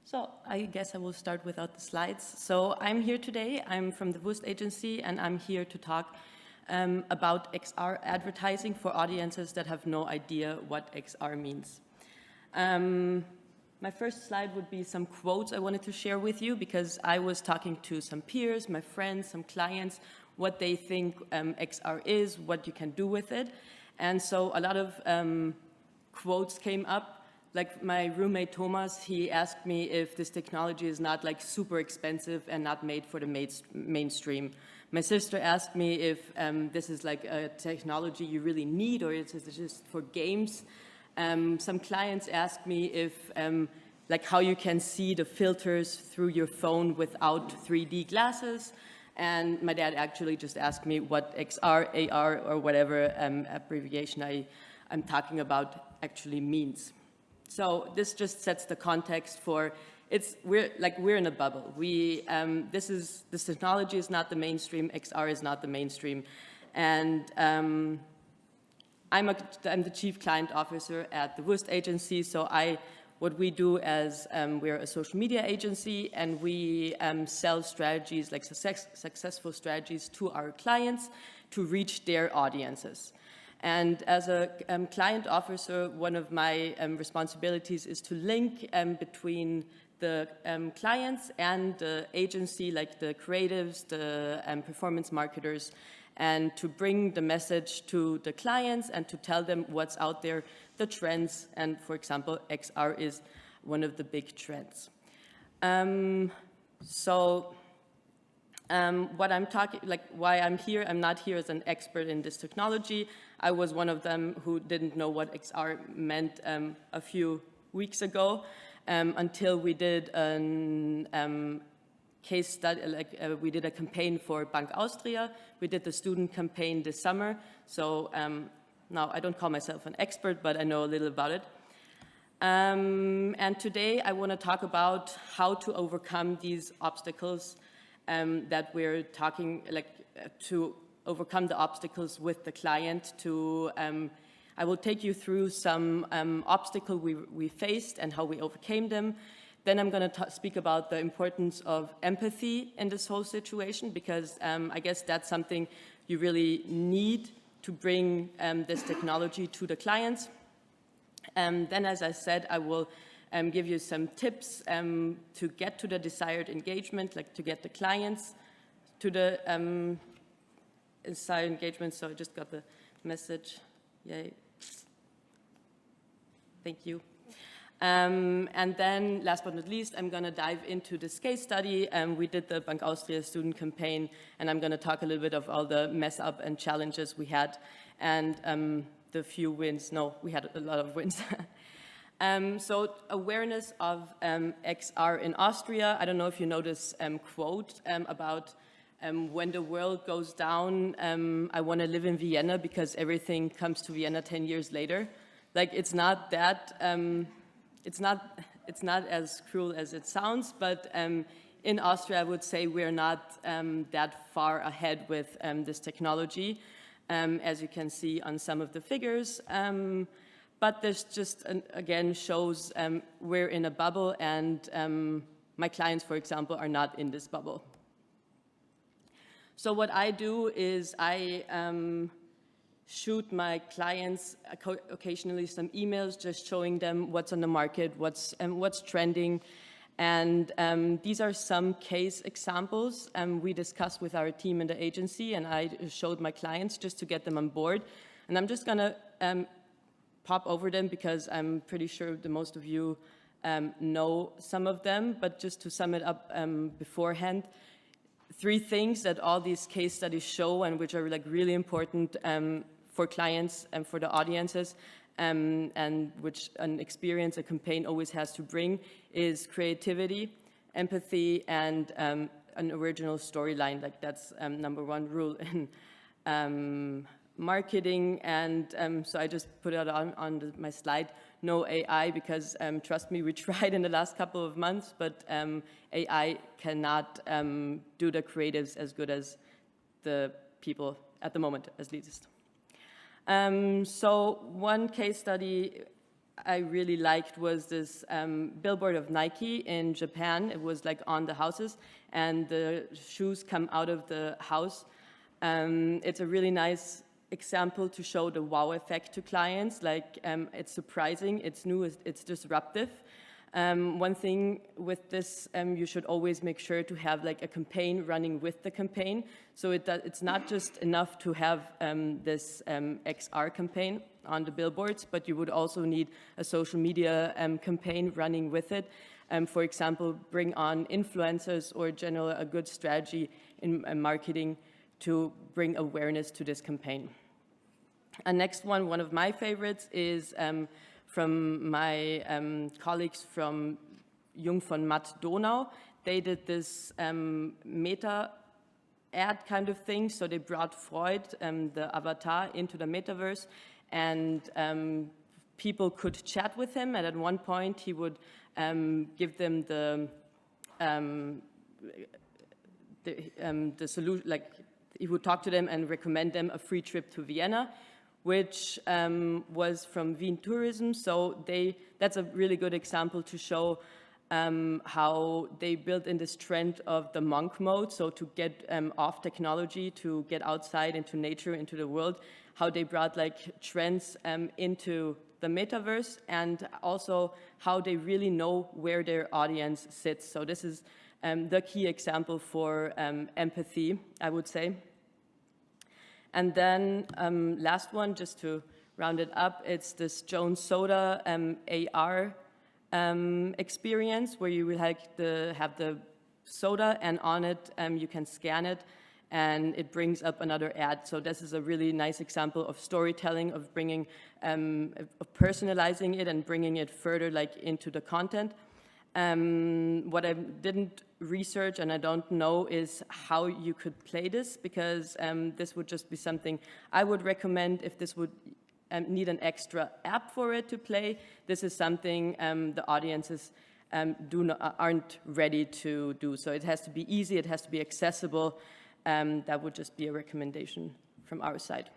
So I guess I will start without the slides. So I'm here today. I'm from the WUST agency, and I'm here to talk about XR advertising for audiences that have no idea what XR means. My first slide would be some quotes I wanted to share with you, because I was talking to some peers, my friends, some clients, what they think XR is, what you can do with it. And so a lot of quotes came up. Like my roommate Thomas, he asked me if this technology is not like super expensive and not made for the mainstream. My sister asked me if this is like a technology you really need, or is it just for games. Some clients asked me if like how you can see the filters through your phone without 3D glasses. And my dad actually just asked me what XR, AR, or whatever abbreviation I'm talking about actually means. So this just sets the context for we're in a bubble. This technology is not the mainstream. XR is not the mainstream, and I'm the chief client officer at the WUST agency. So what we do as we're a social media agency, and we sell strategies like successful strategies to our clients to reach their audiences. And as a client officer, one of my responsibilities is to link between the clients and the agency, like the creatives, the performance marketers, and to bring the message to the clients and to tell them what's out there, the trends. And for example, XR is one of the big trends. What I'm talking, like why I'm here, I'm not here as an expert in this technology. I was one of them who didn't know what XR meant a few weeks ago until we did a case study, we did a campaign for Bank Austria. We did the student campaign this summer. So now I don't call myself an expert, but I know a little about it. And today I want to talk about how to overcome these obstacles that we're talking, to overcome the obstacles with the client. I will take you through some obstacles we faced and how we overcame them. Then I'm going to speak about the importance of empathy in this whole situation, because I guess that's something you really need to bring this technology to the clients. Then, as I said, I will give you some tips to get to the desired engagement, like to get the clients to the desired engagement. So I just got the message. Yay. Thank you. And then, last but not least, I'm going to dive into this case study. We did the Bank Austria student campaign, and I'm going to talk a little bit of all the mess up and challenges we had, and the few wins. No, we had a lot of wins. So awareness of XR in Austria. I don't know if you know this quote about when the world goes down, I want to live in Vienna because everything comes to Vienna 10 years later. Like, it's not that, it's not as cruel as it sounds, but in Austria, I would say we're not that far ahead with this technology, as you can see on some of the figures. But this just, again, shows we're in a bubble, and my clients, for example, are not in this bubble. So what I do is I shoot my clients occasionally some emails just showing them what's on the market, what's trending. And these are some case examples we discussed with our team in the agency, and I showed my clients just to get them on board. And I'm just going to pop over them because I'm pretty sure the most of you know some of them, but just to sum it up beforehand, 3 things that all these case studies show, and which are like really important for clients and for the audiences, and which an experience, a campaign always has to bring, is creativity, empathy, and an original storyline. Like, that's number 1 rule in marketing. And so I just put it on my slide, no AI, because trust me, we tried in the last couple of months, but AI cannot do the creatives as good as the people at the moment, at least. So one case study I really liked was this billboard of Nike in Japan. It was like on the houses, and the shoes come out of the house. It's a really nice example to show the wow effect to clients. Like it's surprising, it's new, it's disruptive. One thing with this, you should always make sure to have like a campaign running with the campaign. So it's not just enough to have this XR campaign on the billboards, but you would also need a social media campaign running with it. For example, bring on influencers or generally a good strategy in marketing to bring awareness to this campaign. And next one of my favorites is from my colleagues from Jung von Matt Donau. They did this meta ad kind of thing. So they brought Freud, the avatar, into the metaverse, and people could chat with him. And at one point, he would give them the solution, like he would talk to them and recommend them a free trip to Vienna, which was from Wien Tourism. So that's a really good example to show how they built in this trend of the monk mode, so to get off technology, to get outside into nature, into the world, how they brought like trends into the metaverse, and also how they really know where their audience sits. So this is the key example for empathy, I would say. And then last one, just to round it up, it's this Jones Soda AR experience, where you will have the soda, and on it you can scan it, and it brings up another ad. So this is a really nice example of storytelling, of bringing, of personalizing it and bringing it further like into the content. What I didn't research and I don't know is how you could play this, because this would just be something I would recommend if this would need an extra app for it to play. This is something the audiences aren't ready to do. So it has to be easy, it has to be accessible. That would just be a recommendation from our side.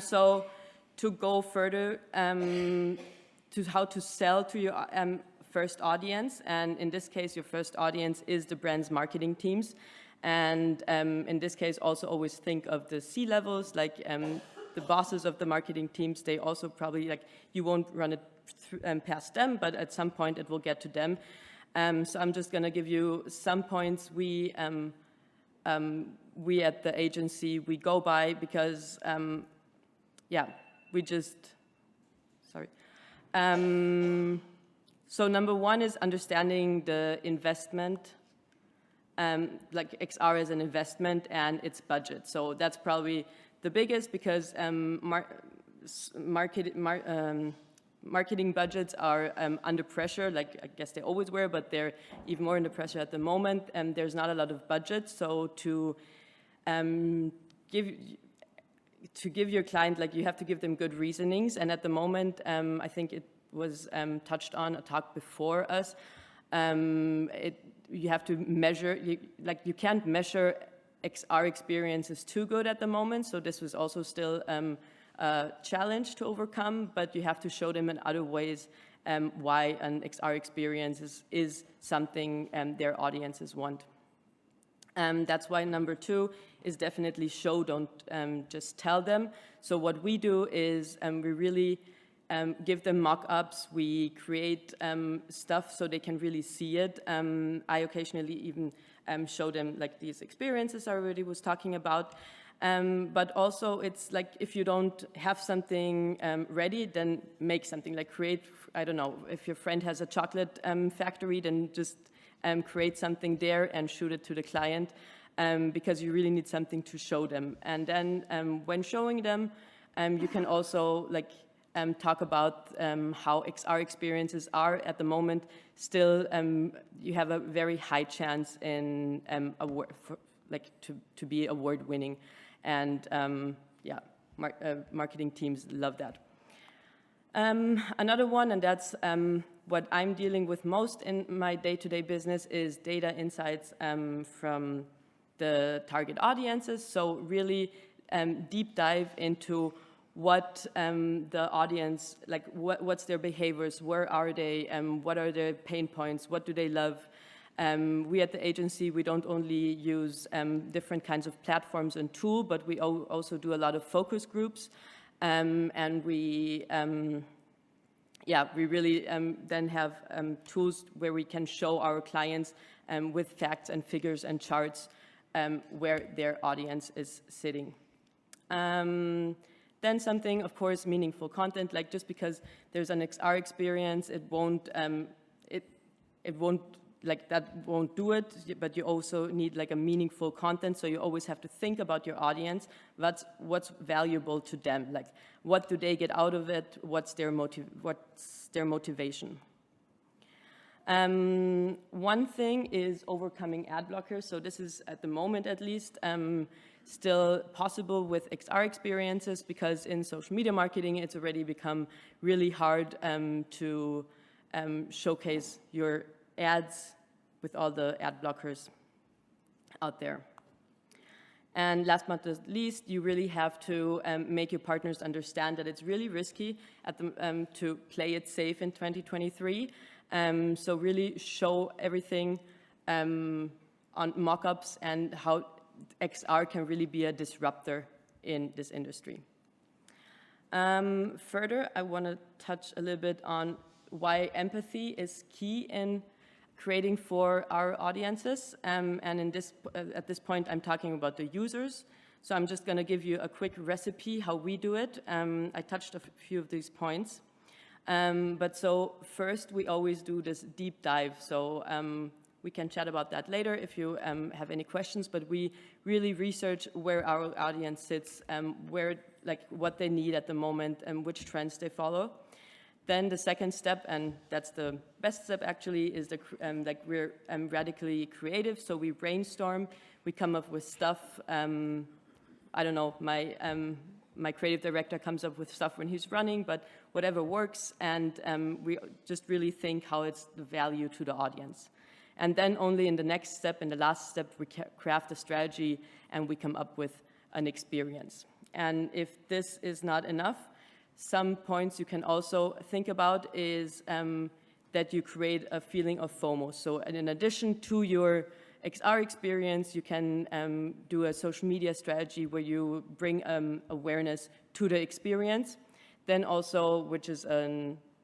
So to go further to how to sell to your first audience, and in this case your first audience is the brand's marketing teams, and in this case also always think of the C-levels, like the bosses of the marketing teams. They also probably, like, you won't run it past them, but at some point it will get to them. So I'm just going to give you some points we at the agency we go by, because yeah, we just sorry. So number one is understanding the investment, like XR as an investment and its budget. So that's probably the biggest, because marketing budgets are under pressure. Like, I guess they always were, but they're even more under pressure at the moment. And there's not a lot of budget. So to give your client, like, you have to give them good reasonings. And at the moment, I think it was touched on a talk before us. You have to measure, you can't measure XR experiences too good at the moment. So this was also still a challenge to overcome, but you have to show them in other ways why an XR experience is something their audiences want. That's why number two is definitely show, don't just tell them. So what we do is we really give them mock-ups. We create stuff so they can really see it. I occasionally even show them like these experiences I already was talking about. But also it's like, if you don't have something ready, then make something, like create, I don't know, if your friend has a chocolate factory, then just create something there and shoot it to the client, because you really need something to show them. And then when showing them, you can also like talk about how XR experiences are at the moment. Still, you have a very high chance in to be award winning, and yeah, marketing teams love that. Another one, and that's what I'm dealing with most in my day-to-day business, is data insights from the target audiences. So really deep dive into what the audience, like what's their behaviors, where are they, what are their pain points, what do they love. We at the agency, we don't only use different kinds of platforms and tools, but we also do a lot of focus groups. And we really then have tools where we can show our clients with facts and figures and charts where their audience is sitting. Then something, of course, meaningful content, like just because there's an XR experience, it won't like that won't do it, but you also need like a meaningful content, so you always have to think about your audience, what's valuable to them, like what do they get out of it, what's their motivation. One thing is overcoming ad blockers, so this is at the moment at least still possible with XR experiences, because in social media marketing it's already become really hard to showcase your ads with all the ad blockers out there. And last but not least, you really have to make your partners understand that it's really risky to play it safe in 2023. So really show everything on mockups and how XR can really be a disruptor in this industry. Further, I want to touch a little bit on why empathy is key in creating for our audiences. And at this point, I'm talking about the users. So I'm just going to give you a quick recipe how we do it. I touched a few of these points. But so first, we always do this deep dive. So we can chat about that later if you have any questions. But we really research where our audience sits, what they need at the moment, and which trends they follow. Then the second step, and that's the best step actually, is we're radically creative. So we brainstorm, we come up with stuff. I don't know, my creative director comes up with stuff when he's running, but whatever works, and we just really think how it's the value to the audience. And then only in the next step, in the last step, we craft a strategy and we come up with an experience. And if this is not enough, some points you can also think about is that you create a feeling of FOMO. So in addition to your XR experience, you can do a social media strategy where you bring awareness to the experience. Then also, which is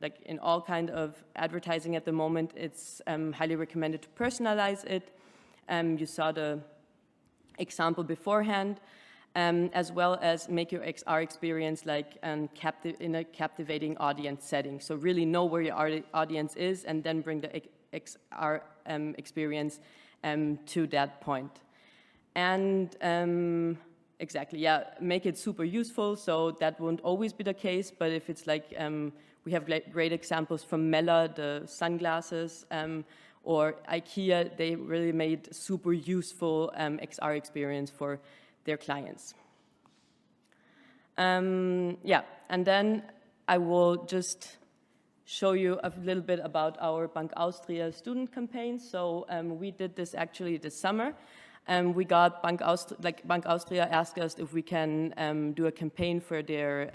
like in all kind of advertising at the moment, it's highly recommended to personalize it. You saw the example beforehand. As well as make your XR experience like in a captivating audience setting. So really know where your audience is and then bring the XR experience to that point. And exactly, yeah, make it super useful. So that won't always be the case, but if it's like, we have great examples from Mela, the sunglasses, or IKEA, they really made super useful XR experience for their clients. And then I will just show you a little bit about our Bank Austria student campaign. So we did this actually this summer. We got Bank Austria asked us if we can do a campaign for their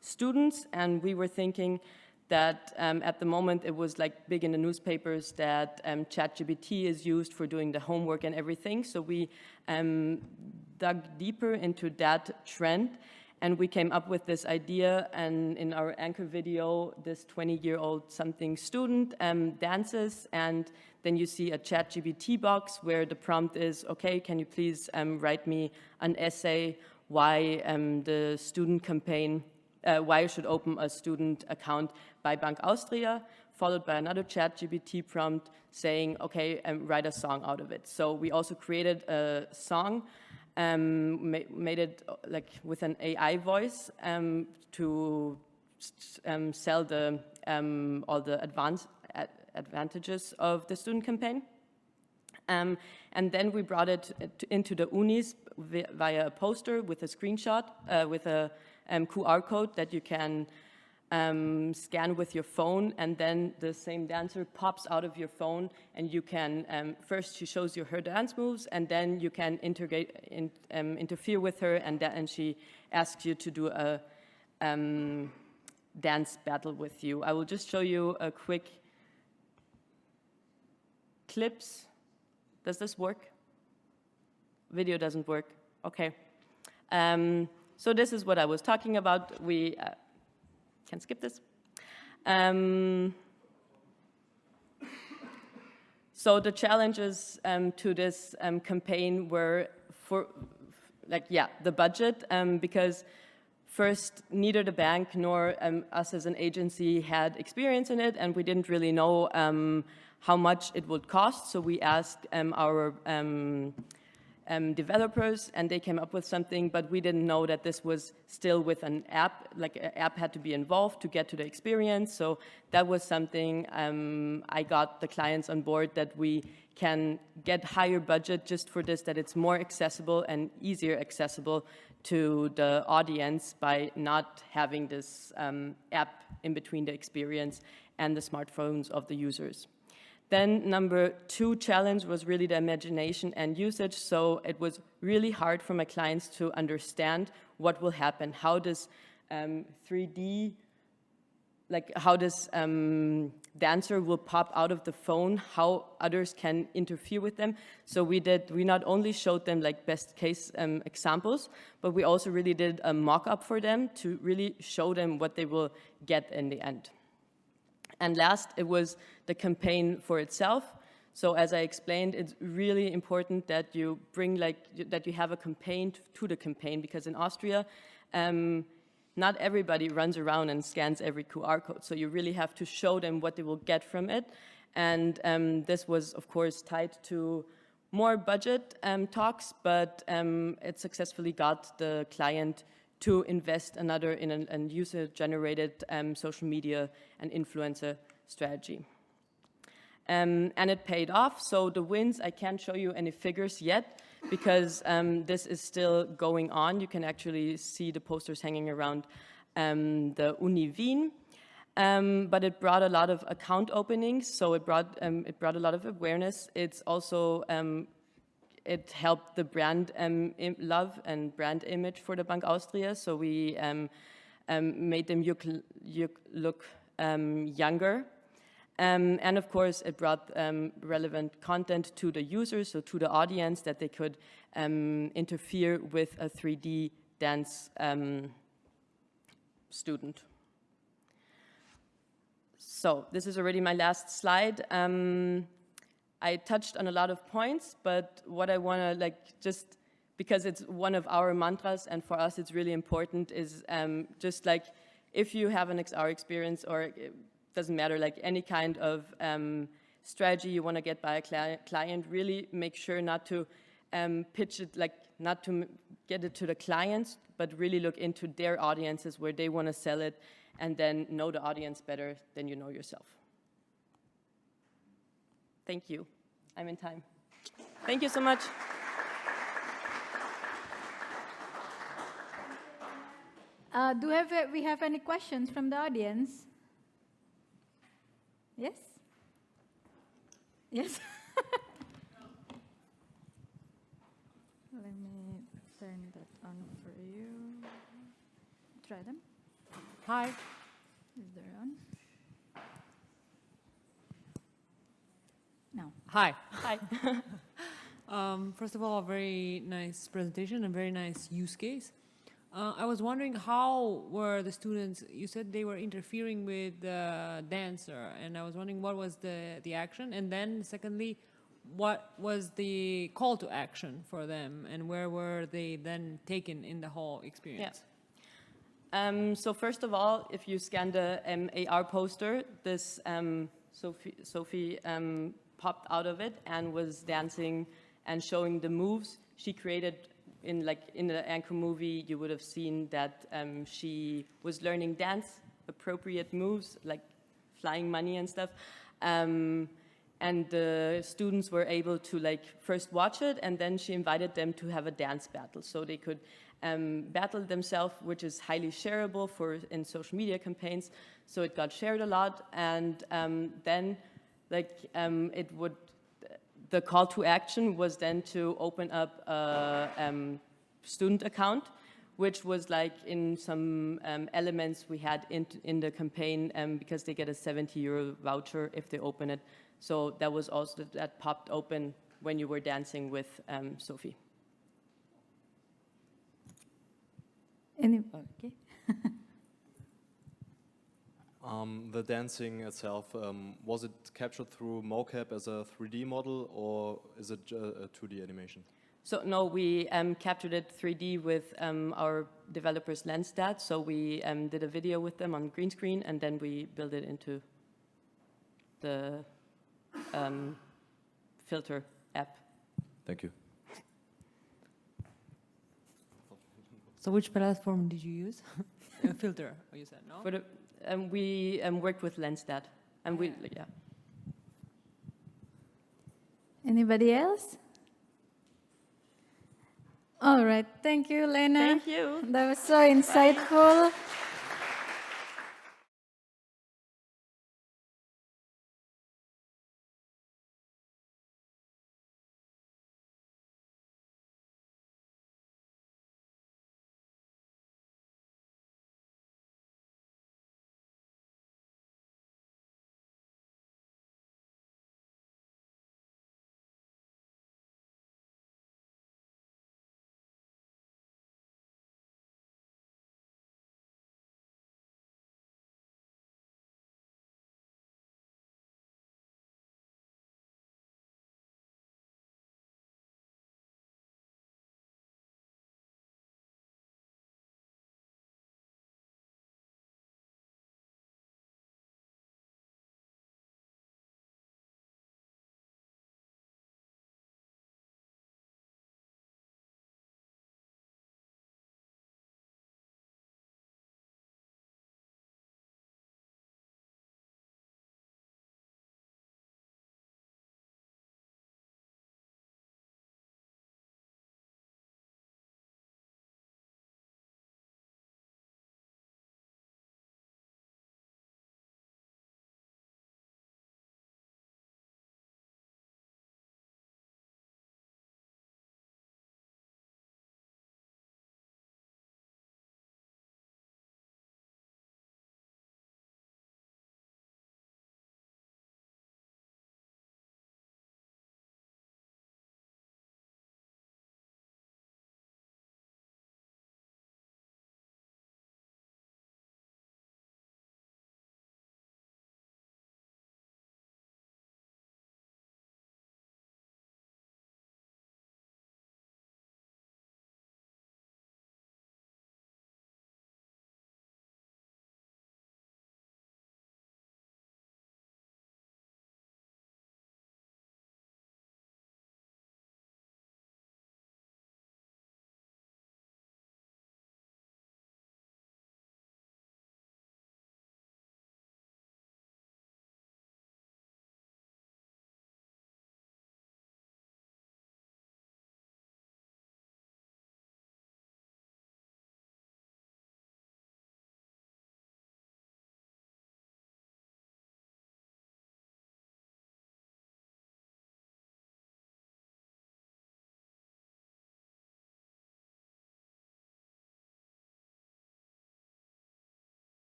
students, and we were thinking that at the moment it was like big in the newspapers that ChatGPT is used for doing the homework and everything. So we dug deeper into that trend, and we came up with this idea. And in our anchor video, this 20-year-old something student dances, and then you see a ChatGPT box where the prompt is, okay, can you please write me an essay why the student campaign, why you should open a student account by Bank Austria, followed by another ChatGPT prompt saying, okay, write a song out of it. So we also created a song, made it like with an AI voice to sell the all the advantages of the student campaign. And then we brought it into the unis via a poster with a screenshot, with a QR code that you can scan with your phone, and then the same dancer pops out of your phone, and you can, first she shows you her dance moves, and then you can interfere with her, and she asks you to do a dance battle with you. I will just show you a quick clips. Does this work? Video doesn't work. Okay. So this is what I was talking about. We can skip this. So the challenges to this campaign were the budget, because first, neither the bank nor us as an agency had experience in it, and we didn't really know how much it would cost. So we asked our developers, and they came up with something, but we didn't know that this was still with an app, like an app had to be involved to get to the experience. So that was something I got the clients on board, that we can get higher budget just for this, that it's more accessible and easier accessible to the audience by not having this app in between the experience and the smartphones of the users. Then number 2 challenge was really the imagination and usage. So it was really hard for my clients to understand what will happen, how does 3D, like how this dancer will pop out of the phone, how others can interfere with them. So we not only showed them like best case examples, but we also really did a mock-up for them to really show them what they will get in the end. And last, it was the campaign for itself. So as I explained, it's really important that you bring that you have a campaign to the campaign, because in Austria, not everybody runs around and scans every QR code. So you really have to show them what they will get from it. And this was, of course, tied to more budget talks, but it successfully got the client to invest another in a user-generated social media and influencer strategy. And it paid off. So the wins, I can't show you any figures yet, because this is still going on. You can actually see the posters hanging around the Uni Wien. But it brought a lot of account openings, so it brought a lot of awareness. It's also it helped the brand love and brand image for the Bank Austria. So we made them look younger. And of course, it brought relevant content to the users, so to the audience, that they could interfere with a 3D dance student. So this is already my last slide. I touched on a lot of points, but what I want to just because it's one of our mantras, and for us it's really important, is just like if you have an XR experience, or it doesn't matter, like any kind of strategy you want to get by a client, really make sure not to pitch it, like not to get it to the clients, but really look into their audiences where they want to sell it, and then know the audience better than you know yourself. Thank you. I'm in time. Thank you so much. Do we have any questions from the audience? Yes? Yes? Let me turn that on for you. Try them. Hi. Is there on? No. Hi. Hi. First of all, a very nice presentation and very nice use case. I was wondering, how were the students, you said they were interfering with the dancer, and I was wondering what was the action, and then secondly, what was the call to action for them, and where were they then taken in the whole experience? Yeah. So first of all, if you scan the AR poster, this Sophie popped out of it and was dancing and showing the moves she created. In the anchor movie, you would have seen that she was learning dance, appropriate moves like flying money and stuff. And the students were able to like first watch it, and then she invited them to have a dance battle, so they could battle themselves, which is highly shareable in social media campaigns. So it got shared a lot, and then like the call to action was then to open up a student account, which was like in some elements we had in the campaign, because they get a 70 € voucher if they open it. So that was also, that popped open when you were dancing with Sophie. Okay. The dancing itself, was it captured through mocap as a 3D model, or is it a 2D animation? So no, we captured it 3D with our developers Lenstat. So we did a video with them on green screen, and then we built it into the filter app. Thank you. So which platform did you use? A filter, you said, no? For the, we worked with Lenstat, and yeah. Anybody else? All right. Thank you, Lena. Thank you. That was so insightful.